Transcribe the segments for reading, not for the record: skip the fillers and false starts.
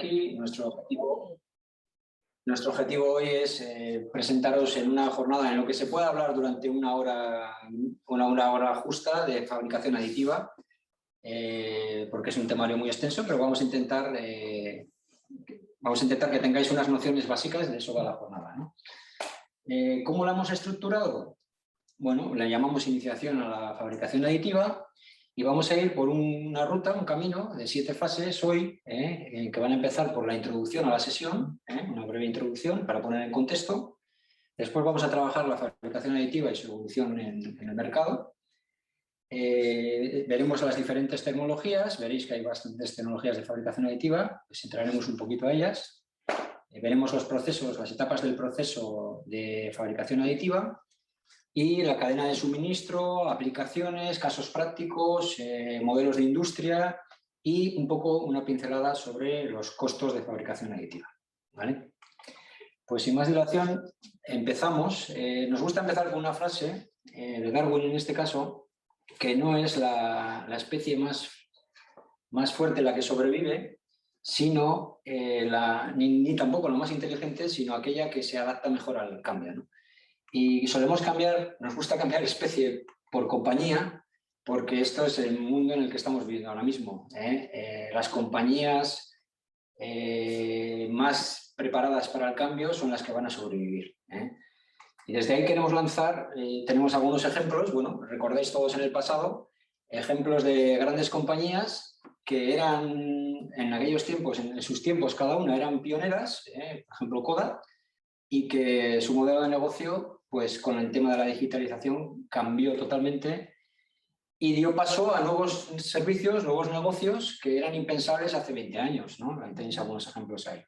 aquí. Nuestro objetivo hoy es presentaros en una jornada en lo que se pueda hablar durante una hora justa de fabricación aditiva, porque es un temario muy extenso, pero vamos a intentar que tengáis unas nociones básicas, de eso va la jornada, ¿no? ¿Cómo la hemos estructurado? Bueno, la llamamos iniciación a la fabricación aditiva y vamos a ir por una ruta, un camino de 7 fases hoy, que van a empezar por la introducción a la sesión, una breve introducción para poner en contexto. Después vamos a trabajar la fabricación aditiva y su evolución en el mercado. Veremos las diferentes tecnologías, veréis que hay bastantes tecnologías de fabricación aditiva, pues entraremos un poquito a ellas. Veremos los procesos, las etapas del proceso de fabricación aditiva y la cadena de suministro, aplicaciones, casos prácticos, modelos de industria y un poco una pincelada sobre los costos de fabricación aditiva, ¿vale? Pues sin más dilación, empezamos. Nos gusta empezar con una frase de Darwin en este caso, que no es la especie más fuerte la que sobrevive, sino ni tampoco la más inteligente, sino aquella que se adapta mejor al cambio, ¿no? Y nos gusta cambiar especie por compañía, porque esto es el mundo en el que estamos viviendo ahora mismo. Las compañías más preparadas para el cambio son las que van a sobrevivir. Y desde ahí queremos lanzar, tenemos algunos ejemplos, bueno, recordáis todos en el pasado, ejemplos de grandes compañías que eran, en aquellos tiempos, en sus tiempos cada una eran pioneras, por ejemplo Kodak, y que su modelo de negocio, pues con el tema de la digitalización, cambió totalmente y dio paso a nuevos servicios, nuevos negocios que eran impensables hace 20 años, ¿no? Ahí tenéis algunos ejemplos ahí.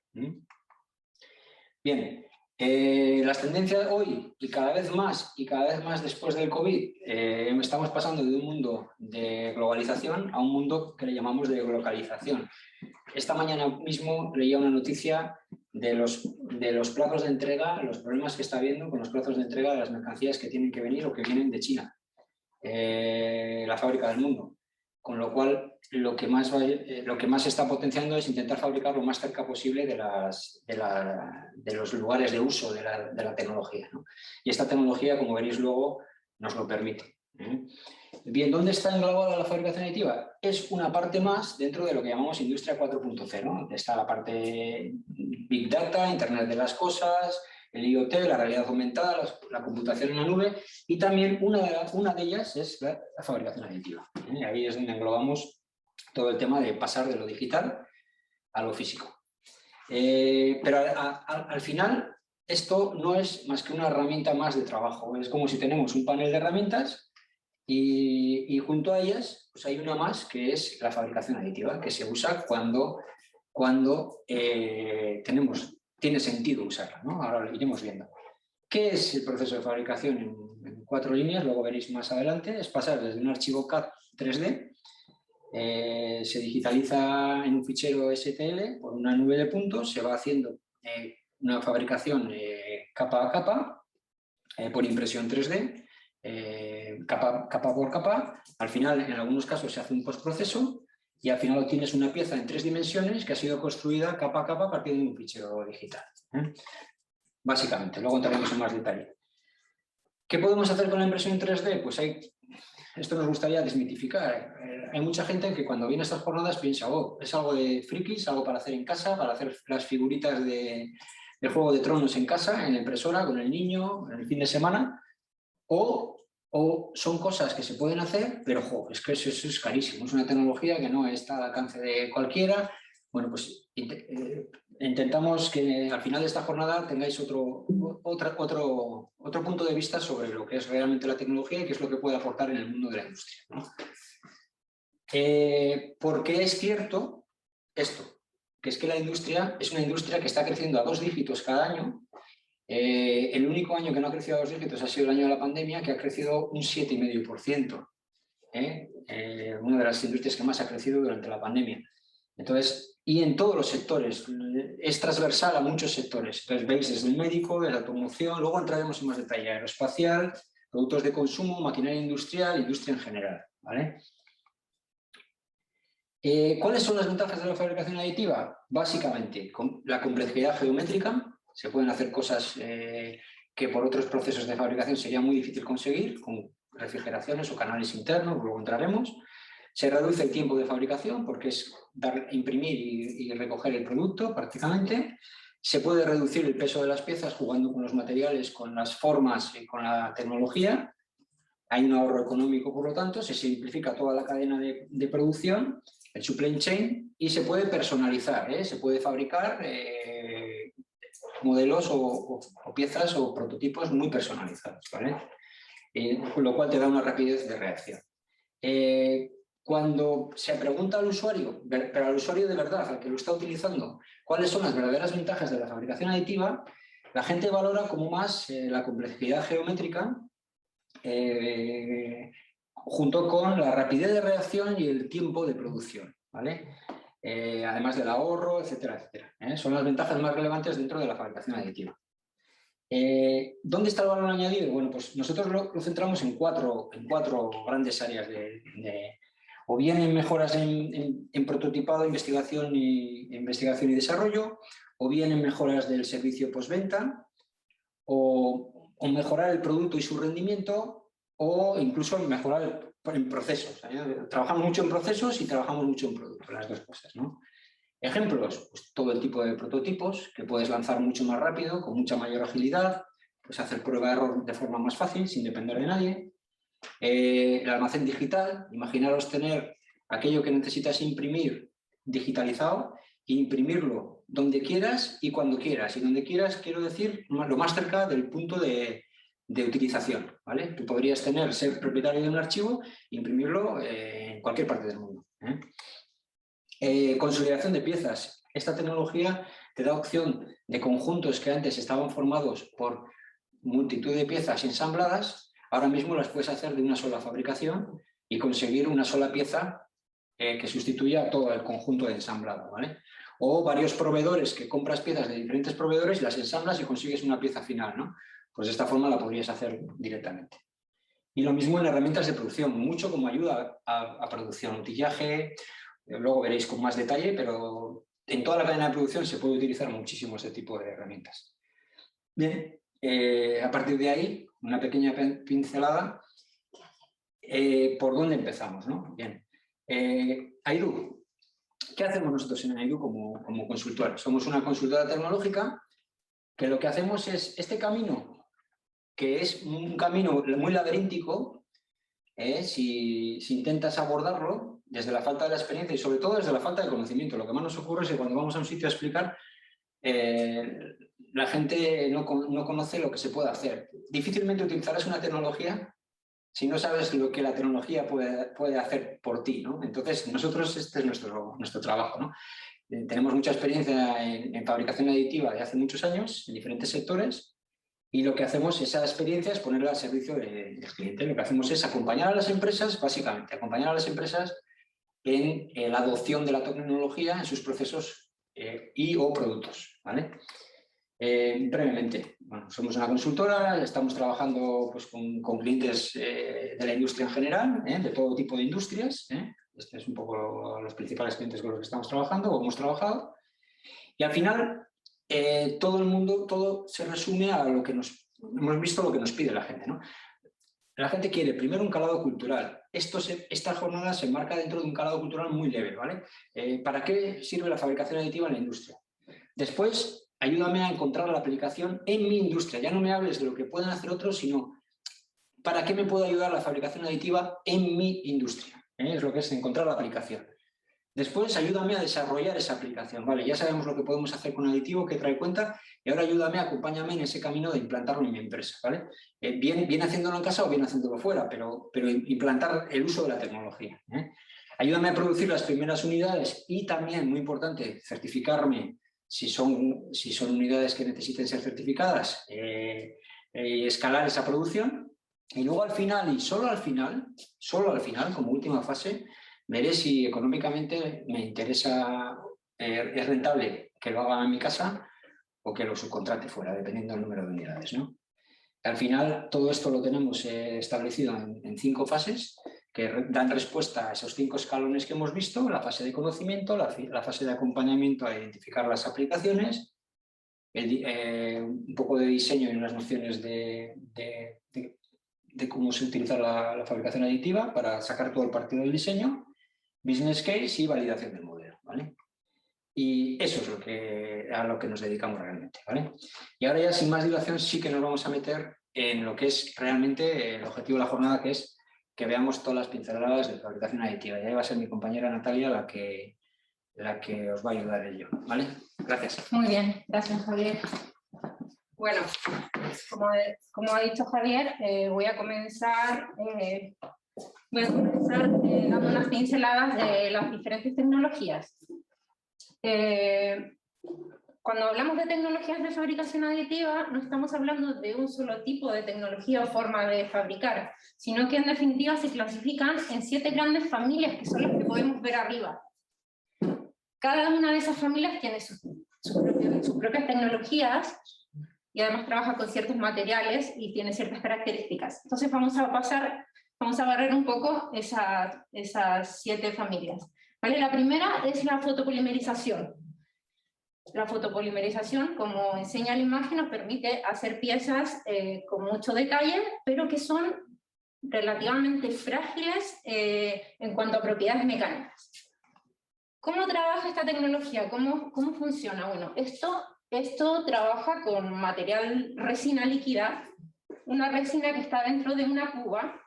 Bien, las tendencias hoy y cada vez más después del COVID, estamos pasando de un mundo de globalización a un mundo que le llamamos de localización. Esta mañana mismo leía una noticia de los plazos de entrega, los problemas que está habiendo con los plazos de entrega de las mercancías que tienen que venir o que vienen de China, la fábrica del mundo. Con lo cual, lo que más se está potenciando es intentar fabricar lo más cerca posible de los lugares de uso de la tecnología, ¿no? Y esta tecnología, como veréis luego, nos lo permite. Bien, ¿dónde está englobada la fabricación aditiva? Es una parte más dentro de lo que llamamos industria 4.0. Está la parte Big Data, Internet de las cosas, el IoT, la realidad aumentada, la computación en la nube y también una de ellas es la fabricación aditiva. Ahí es donde englobamos todo el tema de pasar de lo digital a lo físico. Pero al final esto no es más que una herramienta más de trabajo. Es como si tenemos un panel de herramientas y junto a ellas pues hay una más que es la fabricación aditiva, que se usa cuando tiene sentido usarla, ¿no? Ahora lo iremos viendo. ¿Qué es el proceso de fabricación en 4 líneas? Luego veréis más adelante. Es pasar desde un archivo CAD 3D, se digitaliza en un fichero STL por una nube de puntos, se va haciendo una fabricación capa a capa por impresión 3D, capa por capa. Al final, en algunos casos, se hace un postproceso y al final obtienes una pieza en 3 dimensiones que ha sido construida capa a capa a partir de un fichero digital. Básicamente, luego entraremos en más detalle. ¿Qué podemos hacer con la impresión en 3D? Pues esto nos gustaría desmitificar. Hay mucha gente que cuando viene a estas jornadas piensa, es algo de frikis, algo para hacer en casa, para hacer las figuritas de Juego de Tronos en casa, en la impresora, con el niño, en el fin de semana, o son cosas que se pueden hacer, pero es que eso es carísimo, es una tecnología que no está al alcance de cualquiera. Bueno, pues intentamos que al final de esta jornada tengáis otro punto de vista sobre lo que es realmente la tecnología y qué es lo que puede aportar en el mundo de la industria, ¿no? ¿Por qué es cierto esto? Que es que la industria es una industria que está creciendo a 2 dígitos cada año. El único año que no ha crecido a 2 dígitos ha sido el año de la pandemia, que ha crecido un 7,5%. Una de las industrias que más ha crecido durante la pandemia. Entonces, y en todos los sectores, es transversal a muchos sectores. Entonces veis desde el médico, de la automoción, luego entraremos en más detalle, aeroespacial, productos de consumo, maquinaria industrial, industria en general, ¿vale? ¿Cuáles son las ventajas de la fabricación aditiva? Básicamente, la complejidad geométrica. Se pueden hacer cosas que por otros procesos de fabricación sería muy difícil conseguir, con refrigeraciones o canales internos, luego entraremos. Se reduce el tiempo de fabricación porque es imprimir y recoger el producto prácticamente. Se puede reducir el peso de las piezas jugando con los materiales, con las formas y con la tecnología. Hay un ahorro económico, por lo tanto, se simplifica toda la cadena de producción, el supply chain, y se puede personalizar, se puede fabricar modelos o piezas o prototipos muy personalizados, ¿vale? Con lo cual te da una rapidez de reacción. Cuando se pregunta al usuario, pero al usuario de verdad, al que lo está utilizando, cuáles son las verdaderas ventajas de la fabricación aditiva, la gente valora como más la complejidad geométrica junto con la rapidez de reacción y el tiempo de producción, ¿vale? Además del ahorro, etcétera, etcétera. Son las ventajas más relevantes dentro de la fabricación aditiva. ¿Dónde está el valor añadido? Bueno, pues nosotros lo centramos en cuatro grandes áreas o bien en mejoras en prototipado, investigación y desarrollo, o bien en mejoras del servicio postventa, o mejorar el producto y su rendimiento, o incluso mejorar en procesos. Trabajamos mucho en procesos y trabajamos mucho en productos, las dos cosas, ¿no? Ejemplos, pues todo el tipo de prototipos que puedes lanzar mucho más rápido, con mucha mayor agilidad, pues hacer prueba de error de forma más fácil, sin depender de nadie. El almacén digital, imaginaros tener aquello que necesitas imprimir digitalizado e imprimirlo donde quieras y cuando quieras. Y donde quieras, quiero decir, lo más cerca del punto de utilización, ¿vale? Tú podrías ser propietario de un archivo e imprimirlo en cualquier parte del mundo, consolidación de piezas. Esta tecnología te da opción de conjuntos que antes estaban formados por multitud de piezas ensambladas, ahora mismo las puedes hacer de una sola fabricación y conseguir una sola pieza que sustituya todo el conjunto de ensamblado, ¿vale? O varios proveedores que compras piezas de diferentes proveedores, las ensamblas y consigues una pieza final, ¿no? Pues de esta forma la podrías hacer directamente. Y lo mismo en herramientas de producción, mucho como ayuda a producción, utillaje, luego veréis con más detalle, pero en toda la cadena de producción se puede utilizar muchísimo este tipo de herramientas. Bien, a partir de ahí, una pequeña pincelada, ¿por dónde empezamos, no? Bien, Aidu, ¿qué hacemos nosotros en Aidu como consultora? Somos una consultora tecnológica que lo que hacemos es este camino, que es un camino muy laberíntico, si intentas abordarlo desde la falta de la experiencia y sobre todo desde la falta de conocimiento. Lo que más nos ocurre es que cuando vamos a un sitio a explicar, la gente no conoce lo que se puede hacer. Difícilmente utilizarás una tecnología si no sabes lo que la tecnología puede hacer por ti, ¿no? Entonces, nosotros, este es nuestro trabajo, ¿no? Tenemos mucha experiencia en fabricación aditiva de hace muchos años, en diferentes sectores, y lo que hacemos, esa experiencia, es ponerla al servicio del cliente. Lo que hacemos es acompañar a las empresas, básicamente, acompañar a las empresas en la adopción de la tecnología en sus procesos y o productos, ¿vale? Brevemente, bueno, somos una consultora, estamos trabajando pues, con clientes de la industria en general, de todo tipo de industrias. Este es un poco los principales clientes con los que estamos trabajando o hemos trabajado. Y al final, todo se resume a lo que hemos visto, lo que nos pide la gente, ¿no? La gente quiere primero un calado cultural. Esta jornada se enmarca dentro de un calado cultural muy leve, ¿vale? ¿Para qué sirve la fabricación aditiva en la industria? Después, ayúdame a encontrar la aplicación en mi industria. Ya no me hables de lo que pueden hacer otros, sino ¿para qué me puede ayudar la fabricación aditiva en mi industria? Es lo que es encontrar la aplicación. Después, ayúdame a desarrollar esa aplicación. Vale, ya sabemos lo que podemos hacer con aditivo, que trae cuenta, y ahora ayúdame, acompáñame en ese camino de implantarlo en mi empresa. ¿Vale? Bien haciéndolo en casa o bien haciéndolo fuera, pero implantar el uso de la tecnología. Ayúdame a producir las primeras unidades y también, muy importante, certificarme si son unidades que necesiten ser certificadas, escalar esa producción. Y luego al final, y solo al final, como última fase, veré si económicamente me interesa, es rentable que lo haga en mi casa o que lo subcontrate fuera, dependiendo del número de unidades, ¿no? Al final, todo esto lo tenemos establecido en 5 fases, que dan respuesta a esos 5 escalones que hemos visto: la fase de conocimiento, la fase de acompañamiento a identificar las aplicaciones, un poco de diseño y unas nociones de cómo se utiliza la fabricación aditiva para sacar todo el partido del diseño, business case y validación del modelo, ¿vale? Y eso es a lo que nos dedicamos realmente, ¿vale? Y ahora ya, sin más dilación, sí que nos vamos a meter en lo que es realmente el objetivo de la jornada, que es que veamos todas las pinceladas de fabricación aditiva. Y ahí va a ser mi compañera Natalia la que os va a ayudar en ello, ¿vale? Gracias. Muy bien, gracias, Javier. Bueno, como ha dicho Javier, voy a comenzar dando unas pinceladas de las diferentes tecnologías. Cuando hablamos de tecnologías de fabricación aditiva, no estamos hablando de un solo tipo de tecnología o forma de fabricar, sino que en definitiva se clasifican en 7 grandes familias, que son las que podemos ver arriba. Cada una de esas familias tiene sus propias tecnologías y además trabaja con ciertos materiales y tiene ciertas características. Entonces vamos a barrer un poco esas 7 familias. ¿Vale? La primera es la fotopolimerización. La fotopolimerización, como enseña la imagen, nos permite hacer piezas con mucho detalle, pero que son relativamente frágiles en cuanto a propiedades mecánicas. ¿Cómo trabaja esta tecnología? ¿Cómo funciona? Bueno, esto trabaja con material resina líquida, una resina que está dentro de una cuba,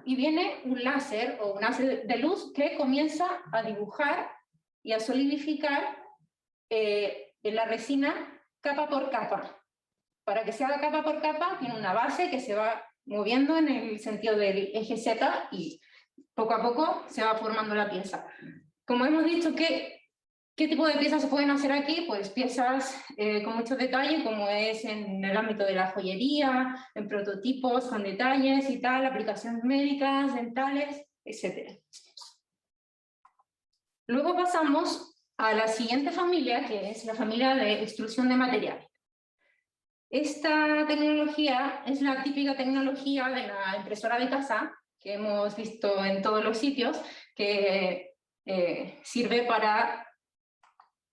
y viene un láser o un láser de luz que comienza a dibujar y a solidificar en la resina capa por capa. Para que se haga capa por capa, tiene una base que se va moviendo en el sentido del eje Z y poco a poco se va formando la pieza. Como hemos dicho, ¿qué tipo de piezas se pueden hacer aquí? Pues piezas con mucho detalle, como es en el ámbito de la joyería, en prototipos con detalles y tal, aplicaciones médicas, dentales, etc. Luego pasamos a la siguiente familia, que es la familia de extrusión de material. Esta tecnología es la típica tecnología de la impresora de casa, que hemos visto en todos los sitios, que sirve para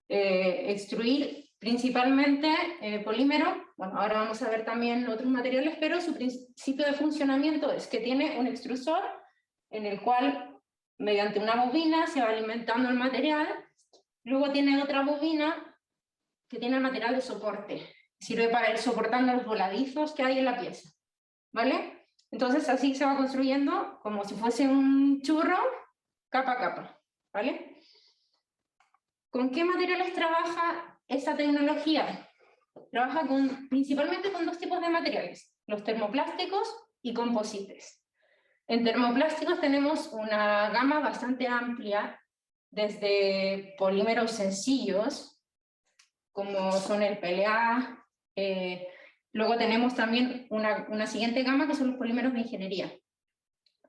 extruir principalmente polímero. Bueno, ahora vamos a ver también otros materiales, pero su principio de funcionamiento es que tiene un extrusor en el cual, mediante una bobina, se va alimentando el material. Luego tiene otra bobina que tiene el material de soporte. Sirve para ir soportando los voladizos que hay en la pieza, ¿vale? Entonces así se va construyendo como si fuese un churro, capa a capa, ¿vale? ¿Con qué materiales trabaja esta tecnología? Trabaja principalmente con 2 tipos de materiales, los termoplásticos y composites. En termoplásticos tenemos una gama bastante amplia, desde polímeros sencillos, como son el PLA, luego tenemos también una siguiente gama que son los polímeros de ingeniería,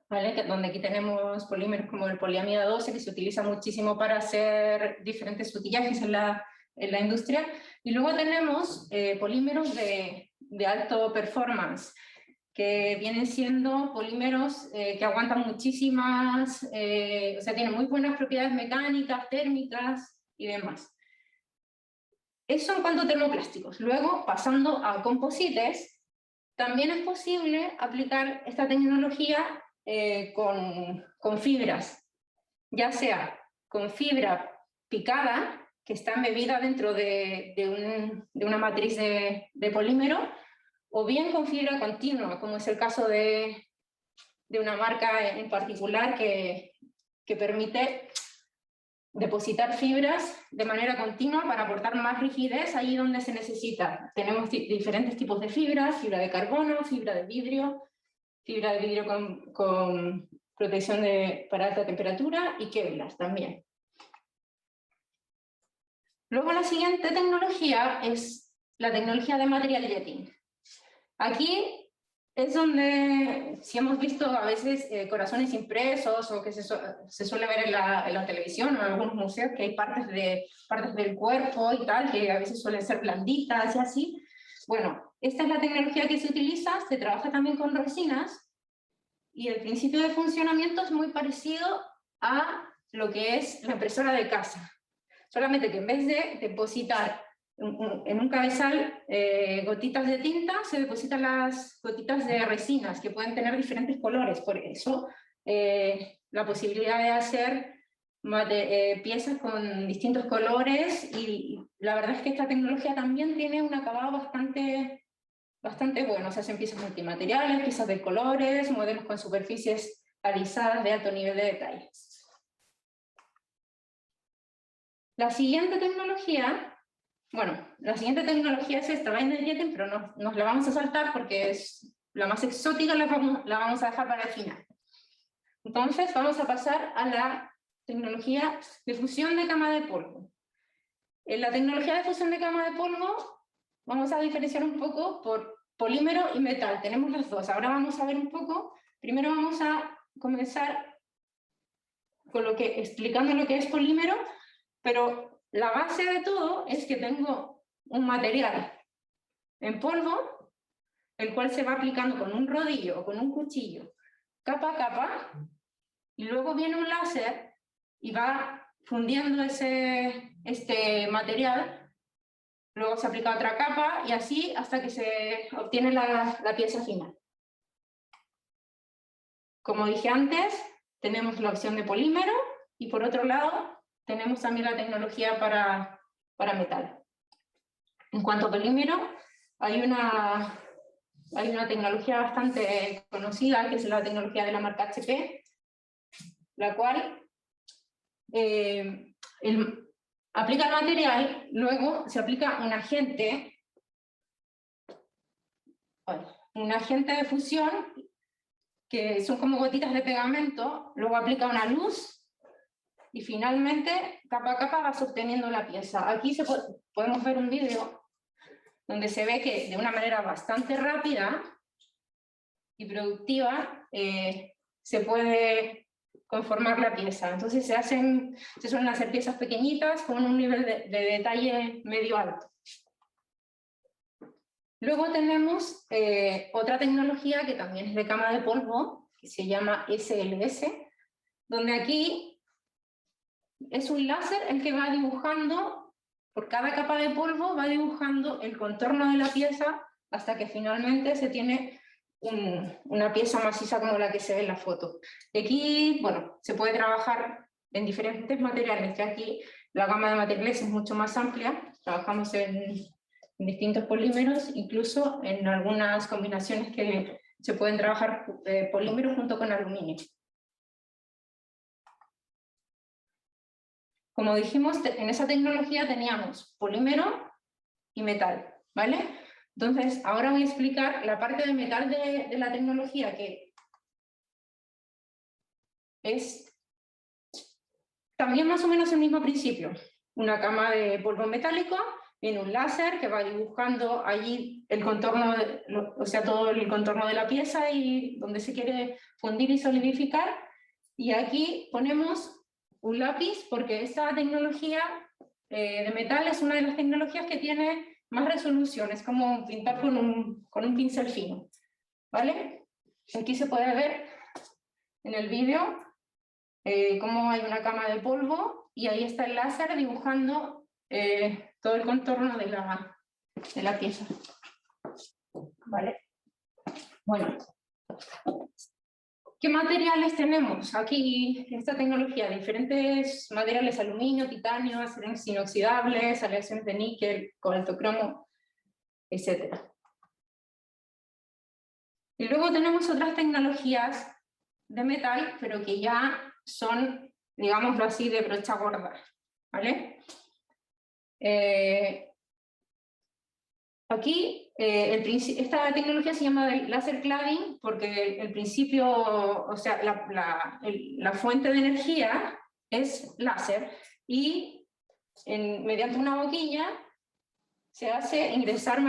¿vale? Donde aquí tenemos polímeros como el poliamida 12, que se utiliza muchísimo para hacer diferentes utillajes en la industria, y luego tenemos polímeros de alto performance, que vienen siendo polímeros que aguantan muchísimas, o sea, tienen muy buenas propiedades mecánicas, térmicas y demás. Eso en cuanto a termoplásticos. Luego, pasando a composites, también es posible aplicar esta tecnología con fibras, ya sea con fibra picada, que está embebida dentro de una matriz de polímero, o bien con fibra continua, como es el caso de una marca en particular que permite depositar fibras de manera continua para aportar más rigidez allí donde se necesita. Tenemos diferentes tipos de fibras: fibra de carbono, fibra de vidrio con protección para alta temperatura, y Kevlar también. Luego la siguiente tecnología es la tecnología de material jetting. Aquí es donde, si hemos visto a veces corazones impresos, o que se suele ver en la televisión o en algunos museos, que hay partes del cuerpo y tal, que a veces suelen ser blanditas y así. Bueno, esta es la tecnología que se utiliza. Se trabaja también con resinas, y el principio de funcionamiento es muy parecido a lo que es la impresora de casa. Solamente que en vez de depositar en un cabezal gotitas de tinta, se depositan las gotitas de resinas, que pueden tener diferentes colores. Por eso la posibilidad de hacer piezas con distintos colores, y la verdad es que esta tecnología también tiene un acabado bastante bueno. Se hacen piezas multimateriales, piezas de colores, modelos con superficies alisadas de alto nivel de detalle. La siguiente tecnología es esta, Binder Jetting, pero nos la vamos a saltar porque es la más exótica, la vamos a dejar para el final. Entonces vamos a pasar a la tecnología de fusión de cama de polvo. En la tecnología de fusión de cama de polvo vamos a diferenciar un poco por polímero y metal. Tenemos las dos. Ahora vamos a ver un poco. Primero vamos a comenzar con explicando lo que es polímero, pero la base de todo es que tengo un material en polvo, el cual se va aplicando con un rodillo o con un cuchillo, capa a capa, y luego viene un láser y va fundiendo este material, luego se aplica otra capa y así hasta que se obtiene la pieza final. Como dije antes, tenemos la opción de polímero y por otro lado tenemos también la tecnología para metal. En cuanto a polímero, hay una tecnología bastante conocida, que es la tecnología de la marca HP, la cual aplica el material, luego se aplica un agente de fusión, que son como gotitas de pegamento, luego aplica una luz, y finalmente, capa a capa, vas obteniendo la pieza. Aquí podemos ver un vídeo donde se ve que de una manera bastante rápida y productiva se puede conformar la pieza. Entonces se suelen hacer piezas pequeñitas con un nivel de detalle medio alto. Luego tenemos otra tecnología que también es de cama de polvo, que se llama SLS, donde aquí es un láser el que va dibujando, por cada capa de polvo, va dibujando el contorno de la pieza hasta que finalmente se tiene una pieza maciza como la que se ve en la foto. Y aquí, bueno, se puede trabajar en diferentes materiales, ya aquí la gama de materiales es mucho más amplia, trabajamos en distintos polímeros, incluso en algunas combinaciones que se pueden trabajar polímeros junto con aluminio. Como dijimos, en esa tecnología teníamos polímero y metal, ¿vale? Entonces, ahora voy a explicar la parte de metal de la tecnología, que es también más o menos el mismo principio. Una cama de polvo metálico, viene un láser que va dibujando allí el contorno, todo el contorno de la pieza y donde se quiere fundir y solidificar. Y aquí ponemos un lápiz, porque esta tecnología de metal es una de las tecnologías que tiene más resolución, es como pintar con un pincel fino, ¿vale? Aquí se puede ver en el vídeo cómo hay una cama de polvo y ahí está el láser dibujando todo el contorno de la pieza, ¿vale? Bueno, ¿qué materiales tenemos? Aquí, esta tecnología, diferentes materiales: aluminio, titanio, acero inoxidables, aleaciones de níquel, cobalto cromo, etc. Y luego tenemos otras tecnologías de metal, pero que ya son, digámoslo así, de brocha gorda, ¿vale? Aquí, esta tecnología se llama laser cladding porque el principio, la fuente de energía es láser y mediante una boquilla se hace ingresar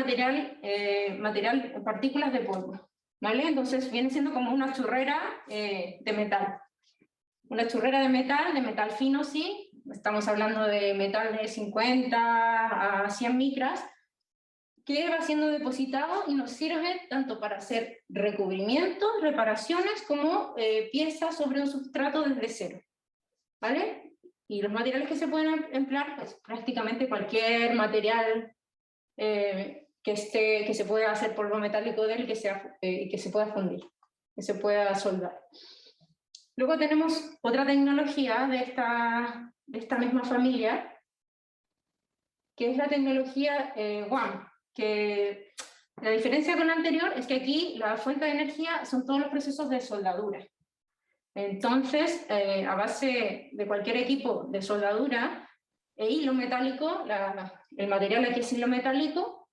partículas de polvo, ¿vale? Entonces viene siendo como una churrera de metal. Una churrera de metal fino, sí, estamos hablando de metal de 50 a 100 micras, que va siendo depositado y nos sirve tanto para hacer recubrimientos, reparaciones, como piezas sobre un sustrato desde cero, ¿vale? Y los materiales que se pueden emplear, pues prácticamente cualquier material que se pueda hacer polvo metálico de él, que se pueda fundir, que se pueda soldar. Luego tenemos otra tecnología de esta misma familia, que es la tecnología WAM, que la diferencia con la anterior es que aquí la fuente de energía son todos los procesos de soldadura. Entonces, a base de cualquier equipo de soldadura e hilo metálico, el material aquí es hilo metálico,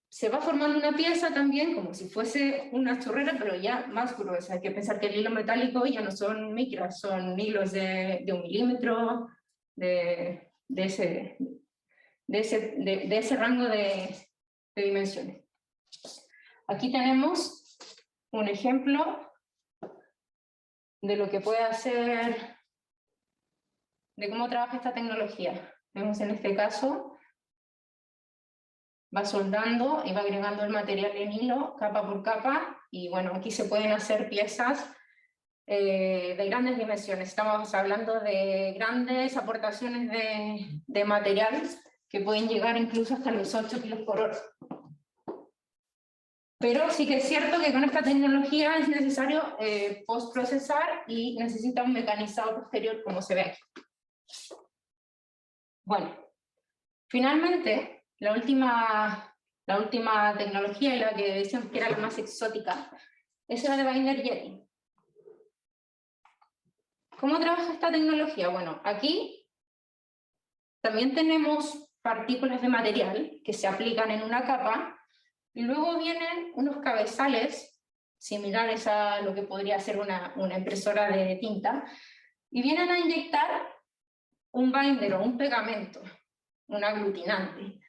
se va formando una pieza también como si fuese una chorrera, pero ya más gruesa. Hay que pensar que el hilo metálico ya no son micras, son hilos de 1 milímetro, de ese rango de dimensiones. Aquí tenemos un ejemplo de lo que puede hacer, de cómo trabaja esta tecnología. Vemos en este caso, va soldando y va agregando el material en hilo, capa por capa, y bueno, aquí se pueden hacer piezas de grandes dimensiones. Estamos hablando de grandes aportaciones de material que pueden llegar incluso hasta los 8 kilos por hora. Pero sí que es cierto que con esta tecnología es necesario postprocesar y necesita un mecanizado posterior, como se ve aquí. Bueno, finalmente, la última tecnología, y la que decíamos que era la más exótica, es la de binder jetting. ¿Cómo trabaja esta tecnología? Bueno, aquí también tenemos partículas de material que se aplican en una capa, y luego vienen unos cabezales similares a lo que podría ser una impresora de tinta, y vienen a inyectar un binder o un pegamento, un aglutinante.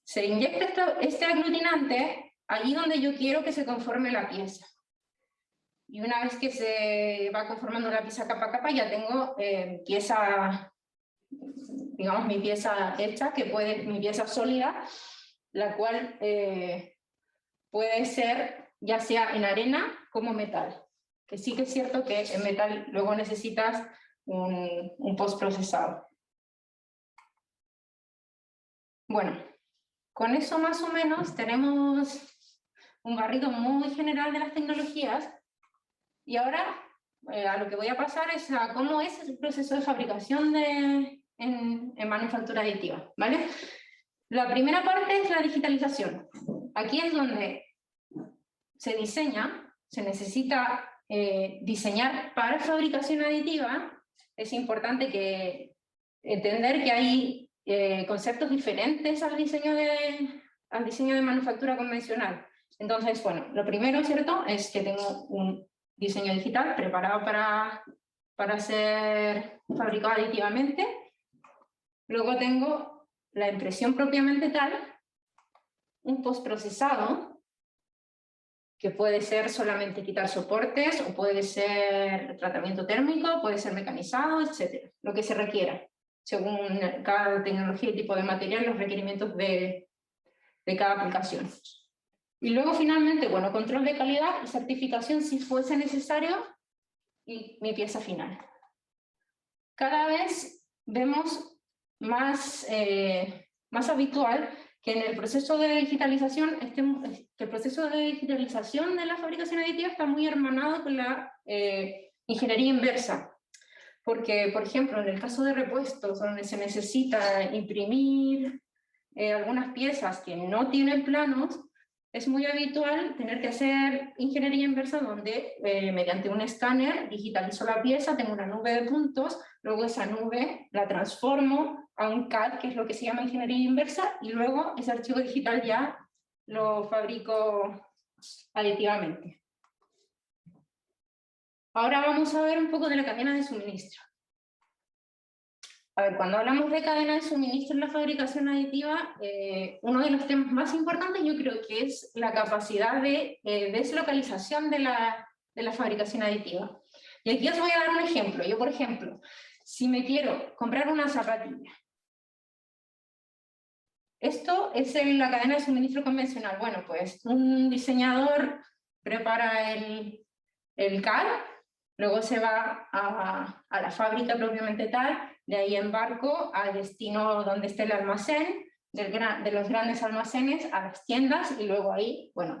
Se inyecta este aglutinante allí donde yo quiero que se conforme la pieza. Y una vez que se va conformando la pieza capa a capa, ya tengo digamos, mi pieza hecha, mi pieza sólida, la cual puede ser ya sea en arena como metal. Que sí que es cierto que en metal luego necesitas un postprocesado. Bueno, con eso más o menos tenemos un barrido muy general de las tecnologías, y ahora a lo que voy a pasar es a cómo es el proceso de fabricación en manufactura aditiva, ¿vale? La primera parte es la digitalización. Aquí es donde se necesita diseñar para fabricación aditiva. Es importante entender que hay conceptos diferentes al diseño de manufactura convencional. Entonces, bueno, lo primero, ¿cierto?, es que tengo un diseño digital preparado para ser fabricado aditivamente. Luego tengo la impresión propiamente tal, un postprocesado, que puede ser solamente quitar soportes, o puede ser tratamiento térmico, puede ser mecanizado, etc. Lo que se requiera, según cada tecnología y tipo de material, los requerimientos de cada aplicación. Y luego finalmente, bueno, control de calidad y certificación si fuese necesario, y mi pieza final. Cada vez vemos más habitual que en el proceso de digitalización, el proceso de digitalización de la fabricación aditiva está muy hermanado con la ingeniería inversa. Porque, por ejemplo, en el caso de repuestos, donde se necesita imprimir algunas piezas que no tienen planos, es muy habitual tener que hacer ingeniería inversa, donde mediante un escáner digitalizo la pieza, tengo una nube de puntos, luego esa nube la transformo a un CAD, que es lo que se llama ingeniería inversa, y luego ese archivo digital ya lo fabrico aditivamente. Ahora vamos a ver un poco de la cadena de suministro. A ver, cuando hablamos de cadena de suministro en la fabricación aditiva, uno de los temas más importantes yo creo que es la capacidad de deslocalización de la fabricación aditiva. Y aquí os voy a dar un ejemplo. Yo, por ejemplo, si me quiero comprar una zapatilla, Esto es en la cadena de suministro convencional. Bueno, pues un diseñador prepara el CAD, luego se va a la fábrica propiamente tal, de ahí embarco al destino donde esté el almacén, de los grandes almacenes a las tiendas, y luego ahí, bueno,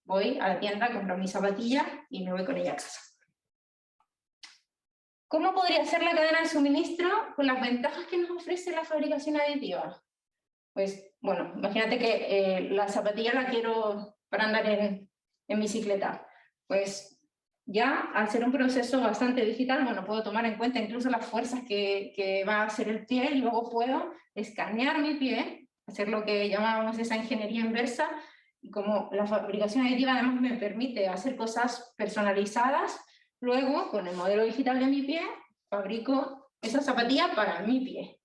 voy a la tienda, compro mi zapatilla y me voy con ella a casa. ¿Cómo podría ser la cadena de suministro con las ventajas que nos ofrece la fabricación aditiva? Pues, bueno, imagínate que la zapatilla la quiero para andar en bicicleta. Pues ya, al ser un proceso bastante digital, bueno, puedo tomar en cuenta incluso las fuerzas que va a hacer el pie, y luego puedo escanear mi pie, hacer lo que llamábamos esa ingeniería inversa, y como la fabricación aditiva además me permite hacer cosas personalizadas, luego con el modelo digital de mi pie, fabrico esa zapatilla para mi pie.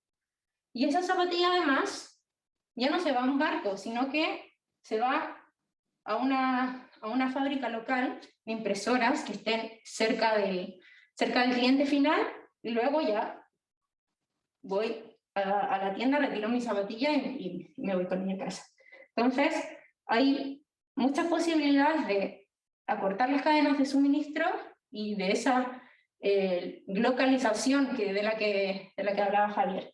Y esa zapatilla además ya no se va a un barco, sino que se va a una fábrica local de impresoras que estén cerca del cliente final, y luego ya voy a la tienda, retiro mi zapatilla y me voy con mi casa. Entonces, hay muchas posibilidades de acortar las cadenas de suministro y de esa localización de la que hablaba Javier.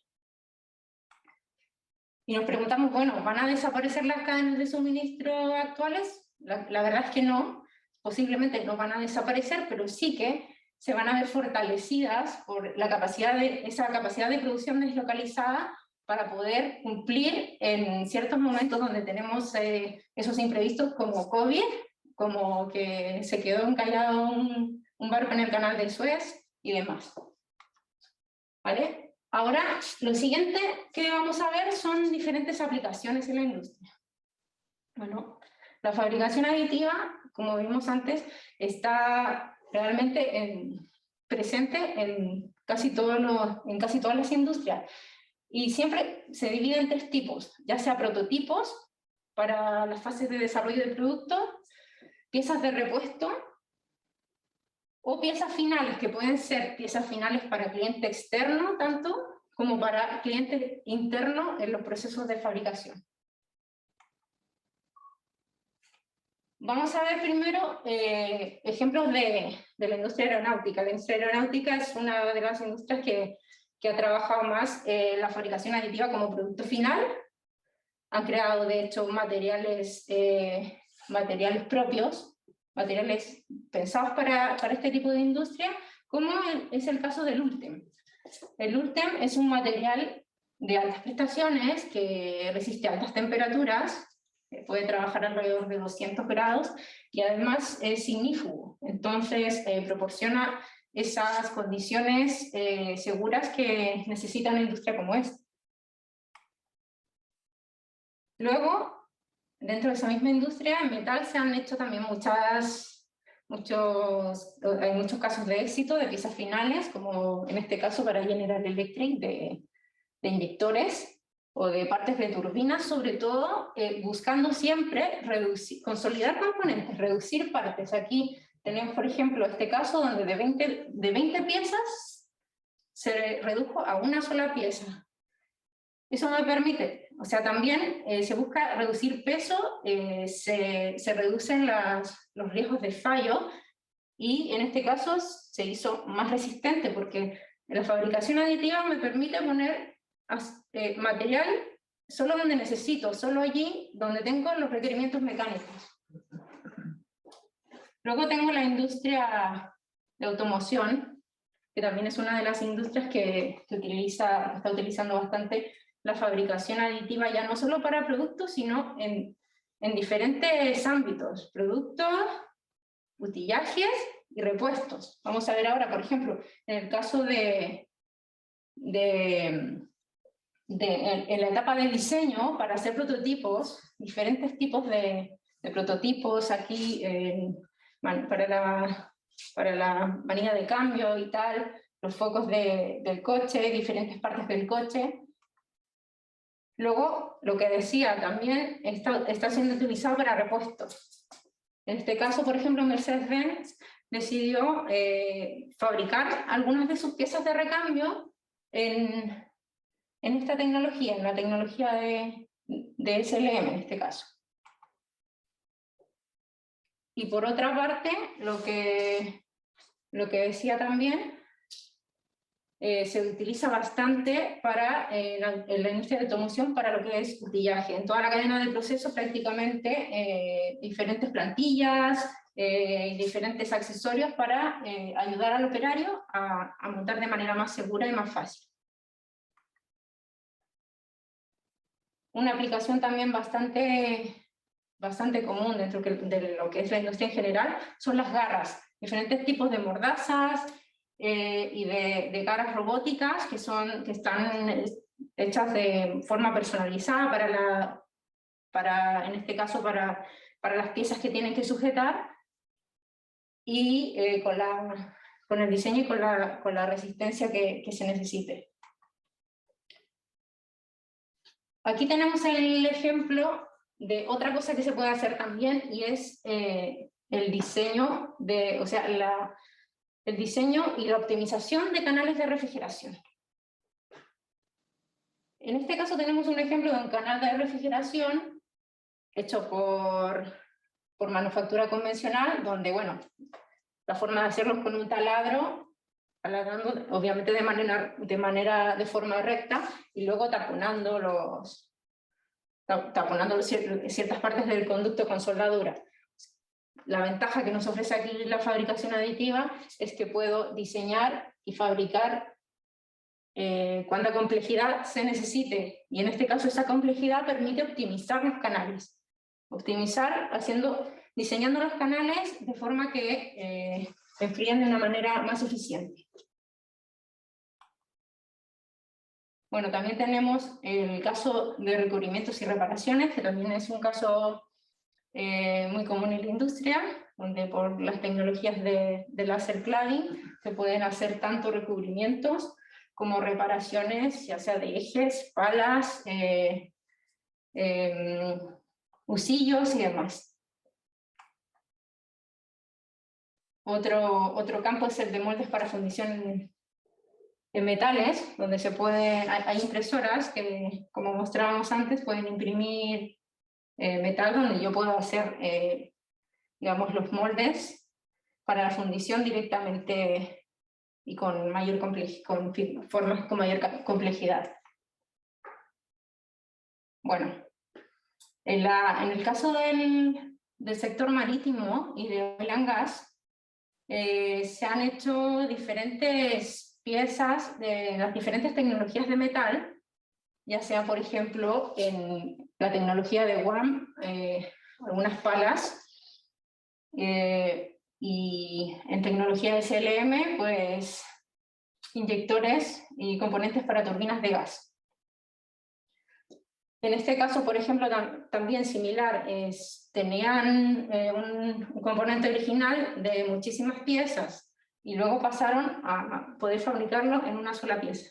Y nos preguntamos, bueno, ¿van a desaparecer las cadenas de suministro actuales? La verdad es que no, posiblemente no van a desaparecer, pero sí que se van a ver fortalecidas por esa capacidad de producción deslocalizada para poder cumplir en ciertos momentos donde tenemos esos imprevistos como COVID, como que se quedó encallado un barco en el canal de Suez y demás. ¿Vale? Ahora, lo siguiente que vamos a ver son diferentes aplicaciones en la industria. Bueno, la fabricación aditiva, como vimos antes, está realmente presente en casi todas las industrias. Y siempre se divide en 3 tipos, ya sea prototipos para las fases de desarrollo del producto, piezas de repuesto, o piezas finales, que pueden ser piezas finales para cliente externo, tanto como para cliente interno en los procesos de fabricación. Vamos a ver primero ejemplos de la industria aeronáutica. La industria aeronáutica es una de las industrias que ha trabajado más la fabricación aditiva como producto final. Han creado, de hecho, materiales propios, materiales pensados para este tipo de industria, como es el caso del ULTEM. El ULTEM es un material de altas prestaciones que resiste altas temperaturas, puede trabajar alrededor de 200 grados y además es ignífugo, entonces proporciona esas condiciones seguras que necesita una industria como esta. Luego, dentro de esa misma industria, en metal se han hecho también hay muchos casos de éxito de piezas finales, como en este caso para General Electric, de inyectores o de partes de turbinas, sobre todo buscando siempre consolidar componentes, reducir partes. Aquí tenemos, por ejemplo, este caso donde de 20 piezas se redujo a una sola pieza. Eso me permite, o sea, también se busca reducir peso, se reducen los riesgos de fallo, y en este caso se hizo más resistente porque la fabricación aditiva me permite poner material solo donde necesito, solo allí donde tengo los requerimientos mecánicos. Luego tengo la industria de automoción, que también es una de las industrias que está utilizando bastante la fabricación aditiva, ya no solo para productos, sino en diferentes ámbitos: productos, utillajes y repuestos. Vamos a ver ahora, por ejemplo, en el caso en la etapa de diseño, para hacer prototipos, diferentes tipos de prototipos, aquí para la manilla de cambio y tal, los focos del coche, diferentes partes del coche. Luego, lo que decía, también está siendo utilizado para repuestos. En este caso, por ejemplo, Mercedes-Benz decidió fabricar algunas de sus piezas de recambio en esta tecnología, en la tecnología de SLM en este caso. Y por otra parte, lo que decía también, se utiliza bastante para en la industria de automoción para lo que es utillaje. En toda la cadena de proceso prácticamente diferentes plantillas y diferentes accesorios para ayudar al operario a montar de manera más segura y más fácil. Una aplicación también bastante común dentro de lo que es la industria en general son las garras, diferentes tipos de mordazas y de garras robóticas que están hechas de forma personalizada en este caso para las piezas que tienen que sujetar y con el diseño y con la resistencia que se necesite. Aquí tenemos el ejemplo de otra cosa que se puede hacer también, y es el diseño, el diseño y la optimización de canales de refrigeración. En este caso tenemos un ejemplo de un canal de refrigeración hecho por manufactura convencional, donde, bueno, la forma de hacerlo es con un taladro, taladrando, obviamente de forma recta, y luego taponando ciertas partes del conducto con soldadura. La ventaja que nos ofrece aquí la fabricación aditiva es que puedo diseñar y fabricar cuánta complejidad se necesite, y en este caso esa complejidad permite optimizar los canales. Optimizar diseñando los canales de forma que enfríen de una manera más eficiente. Bueno, también tenemos el caso de recubrimientos y reparaciones, que también es un caso muy común en la industria, donde por las tecnologías de láser cladding se pueden hacer tanto recubrimientos como reparaciones, ya sea de ejes, palas, husillos y demás. Otro campo es el de moldes para fundición en metales, donde hay impresoras que, como mostrábamos antes, pueden imprimir metal, donde yo puedo hacer digamos, los moldes para la fundición directamente y con formas con mayor complejidad. Bueno, en el caso del sector marítimo y de oil and gas, se han hecho diferentes piezas de las diferentes tecnologías de metal, ya sea, por ejemplo, en la tecnología de WAM, algunas palas, y en tecnología de SLM, pues inyectores y componentes para turbinas de gas. En este caso, por ejemplo, también similar, tenían un componente original de muchísimas piezas y luego pasaron a poder fabricarlo en una sola pieza.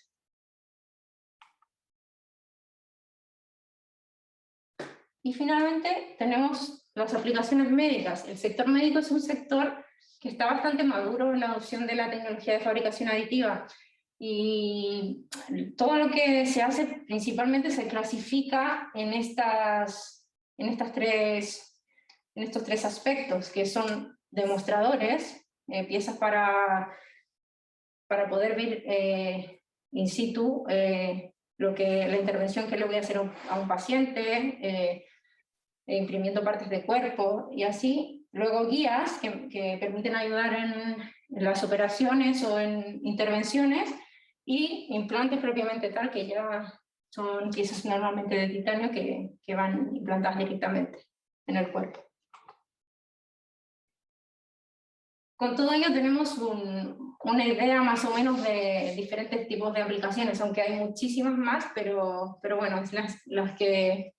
Y finalmente tenemos las aplicaciones médicas. El sector médico es un sector que está bastante maduro en la adopción de la tecnología de fabricación aditiva, y todo lo que se hace principalmente se clasifica en estos tres aspectos, que son demostradores, piezas para poder ver in situ la intervención que le voy a hacer a un paciente, imprimiendo partes de cuerpo y así. Luego guías que permiten ayudar en las operaciones o en intervenciones, y implantes propiamente tal, que ya son piezas normalmente de titanio que van implantadas directamente en el cuerpo. Con todo ello tenemos una idea más o menos de diferentes tipos de aplicaciones, aunque hay muchísimas más, pero bueno, es las que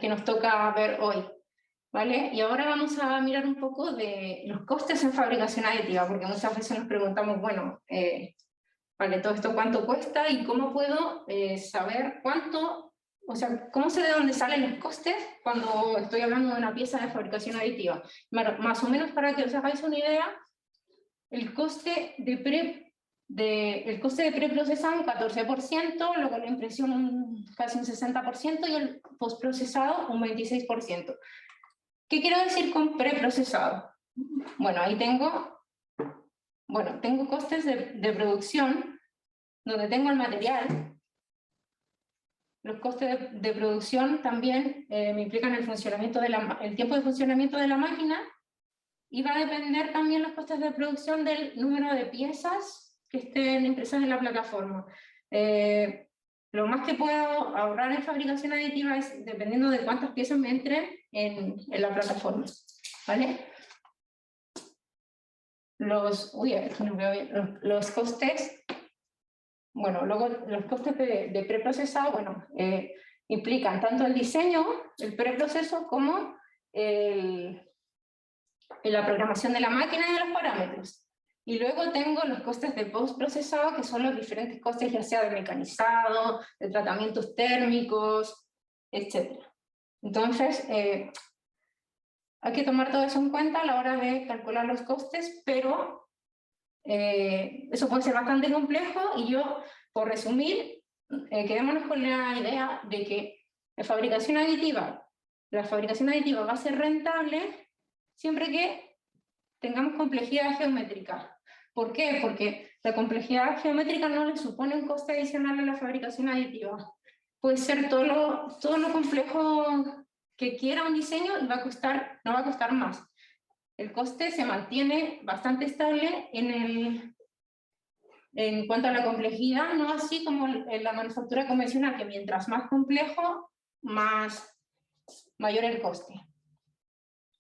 nos toca ver hoy, ¿vale? Y ahora vamos a mirar un poco de los costes en fabricación aditiva, porque muchas veces nos preguntamos, bueno, vale, todo esto cuánto cuesta y cómo puedo saber cuánto, o sea, cómo sé de dónde salen los costes cuando estoy hablando de una pieza de fabricación aditiva. Bueno, más o menos para que os hagáis una idea, el coste de preprocesado un 14%, luego la impresión casi un 60%, y el postprocesado un 26%. ¿Qué quiero decir con preprocesado? Bueno, ahí tengo costes de producción, donde tengo el material. Los costes de producción también me implican el tiempo de funcionamiento de la máquina, y va a depender también los costes de producción del número de piezas que estén impresas en la plataforma. Lo más que puedo ahorrar en fabricación aditiva es dependiendo de cuántas piezas me entren en la plataforma, ¿vale? Aquí no veo bien. Los costes, bueno, luego los costes de preprocesado, bueno, implican tanto el diseño, el preproceso, como la programación de la máquina y de los parámetros. Y luego tengo los costes de postprocesado, que son los diferentes costes, ya sea de mecanizado, de tratamientos térmicos, etc. Entonces, hay que tomar todo eso en cuenta a la hora de calcular los costes, pero eso puede ser bastante complejo, y yo, por resumir, quedémonos con la idea de que la fabricación aditiva va a ser rentable siempre que tengamos complejidad geométrica. ¿Por qué? Porque la complejidad geométrica no le supone un coste adicional a la fabricación aditiva. Puede ser todo lo complejo que quiera un diseño y no va a costar más. El coste se mantiene bastante estable en cuanto a la complejidad, no así como en la manufactura convencional, que mientras más complejo, mayor el coste.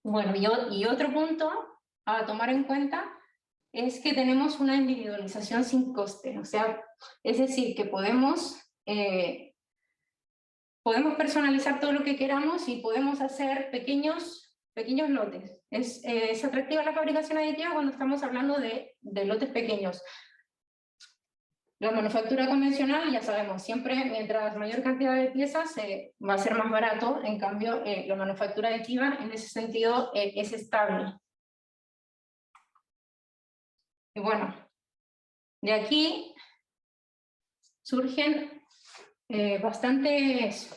Bueno, y otro punto a tomar en cuenta es que tenemos una individualización sin coste, o sea, es decir, que podemos personalizar todo lo que queramos y podemos hacer pequeños lotes. Es atractiva la fabricación aditiva cuando estamos hablando de lotes pequeños. La manufactura convencional, ya sabemos, siempre mientras mayor cantidad de piezas va a ser más barato. En cambio, la manufactura aditiva en ese sentido es estable. Y bueno, de aquí surgen bastantes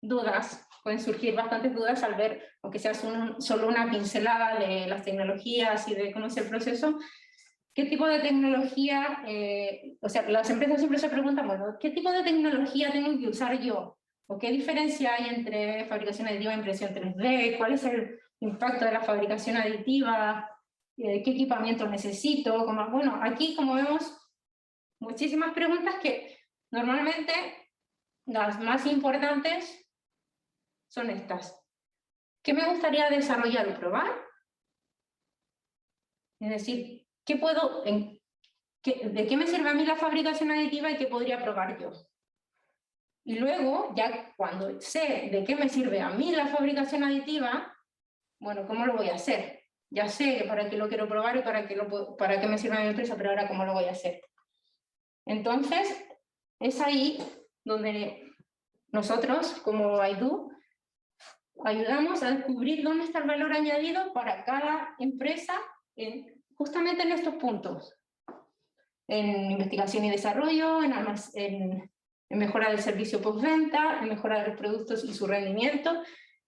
dudas, pueden surgir bastantes dudas al ver, aunque sea solo una pincelada de las tecnologías y de cómo es el proceso. ¿Qué tipo de tecnología? O sea, las empresas siempre se preguntan, bueno, ¿qué tipo de tecnología tengo que usar yo? ¿O qué diferencia hay entre fabricación aditiva e impresión 3D? ¿Cuál es el impacto de la fabricación aditiva? ¿Qué equipamiento necesito? Bueno, aquí, como vemos, muchísimas preguntas que normalmente las más importantes son estas. ¿Qué me gustaría desarrollar o probar? Es decir, ¿de qué me sirve a mí la fabricación aditiva y qué podría probar yo? Y luego, ya cuando sé de qué me sirve a mí la fabricación aditiva, bueno, ¿cómo lo voy a hacer? Ya sé para qué lo quiero probar y para qué me sirve a mi empresa, pero ahora ¿cómo lo voy a hacer? Entonces, es ahí donde nosotros, como Baidu, ayudamos a descubrir dónde está el valor añadido para cada empresa justamente en estos puntos. En investigación y desarrollo, en mejora del servicio postventa, en mejora de los productos y su rendimiento,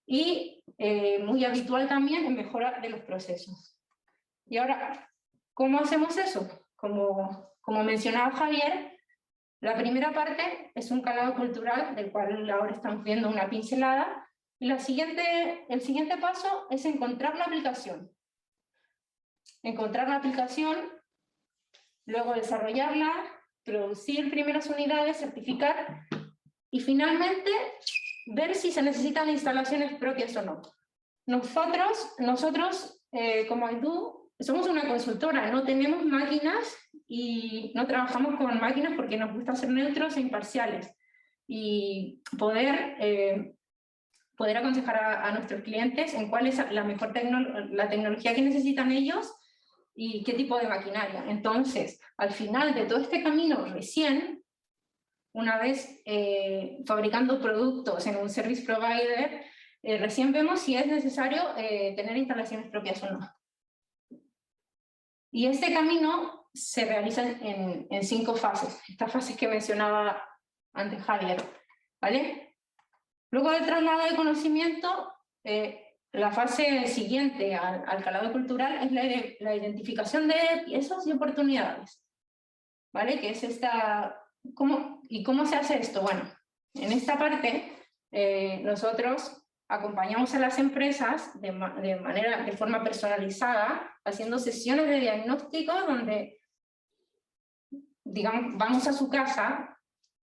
y muy habitual también en mejora de los procesos. Y ahora, ¿cómo hacemos eso? Como mencionaba Javier, la primera parte es un calado cultural, del cual ahora estamos viendo una pincelada, y el siguiente paso es encontrar la aplicación. Encontrar la aplicación, luego desarrollarla, producir primeras unidades, certificar, y finalmente ver si se necesitan instalaciones propias o no. Nosotros como Baidu, somos una consultora, no tenemos máquinas y no trabajamos con máquinas porque nos gusta ser neutros e imparciales y poder aconsejar a nuestros clientes en cuál es la tecnología que necesitan ellos y qué tipo de maquinaria. Entonces, al final de todo este camino, recién, una vez fabricando productos en un service provider, recién vemos si es necesario tener instalaciones propias o no. Y este camino se realiza en 5 fases, estas fases que mencionaba antes Javier, ¿vale? Luego del traslado de conocimiento, la fase siguiente al calado cultural es la identificación de piezas y oportunidades, ¿vale? Que es ¿y cómo se hace esto? Bueno, en esta parte nosotros acompañamos a las empresas de forma personalizada, haciendo sesiones de diagnóstico donde, digamos, vamos a su casa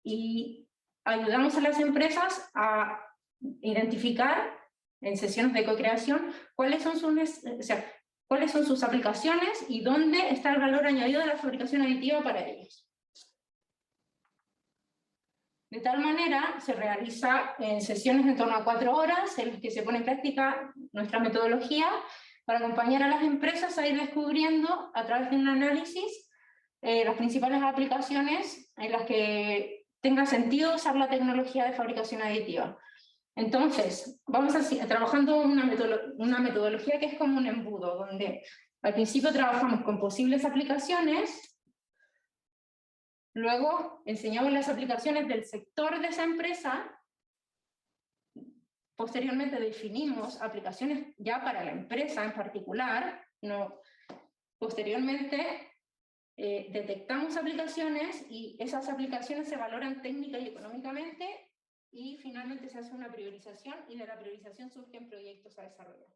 y ayudamos a las empresas a identificar en sesiones de co-creación cuáles son sus aplicaciones y dónde está el valor añadido de la fabricación aditiva para ellos. De tal manera, se realiza en sesiones en torno a 4 horas en las que se pone en práctica nuestra metodología para acompañar a las empresas a ir descubriendo a través de un análisis las principales aplicaciones en las que tenga sentido usar la tecnología de fabricación aditiva. Entonces, vamos trabajando una metodología que es como un embudo, donde al principio trabajamos con posibles aplicaciones. Luego enseñamos las aplicaciones del sector de esa empresa. Posteriormente definimos aplicaciones ya para la empresa en particular. Posteriormente detectamos aplicaciones y esas aplicaciones se valoran técnica y económicamente y finalmente se hace una priorización y de la priorización surgen proyectos a desarrollar.